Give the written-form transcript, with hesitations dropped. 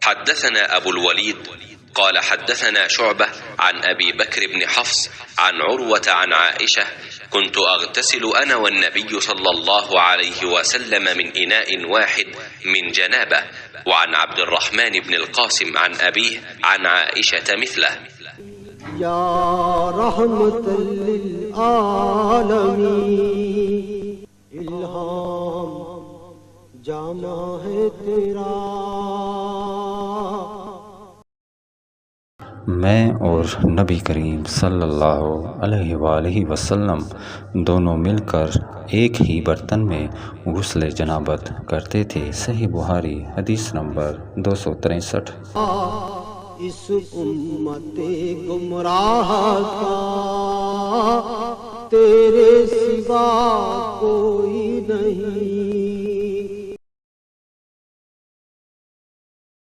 हद्दसना अबुल वलीद क़ाल हद्दसना शुअबह अन अबी बकर बिन हफ्स अन उर्वत अन आइशा कुन्तु अग़तसिलु अना वन्नबिय्यु सल्लल्लाहु अलैहि वसल्लम मिन इनाइन वाहिद मिन जनाबह व अन अब्दुर्रहमान बिन अल-क़ासिम अन अबीह अन आइशा मिथलह। या रहमतल लिल आलमीन इल्हाम जामा है तेरा। मैं और नबी करीम सल्लल्लाहु अलैहि वसल्लम दोनों मिलकर एक ही बर्तन में गुस्ल जनाबत करते थे। सही बुहारी हदीस नंबर 263। इस उम्मते गुमराह का तेरे सिवा कोई नहीं।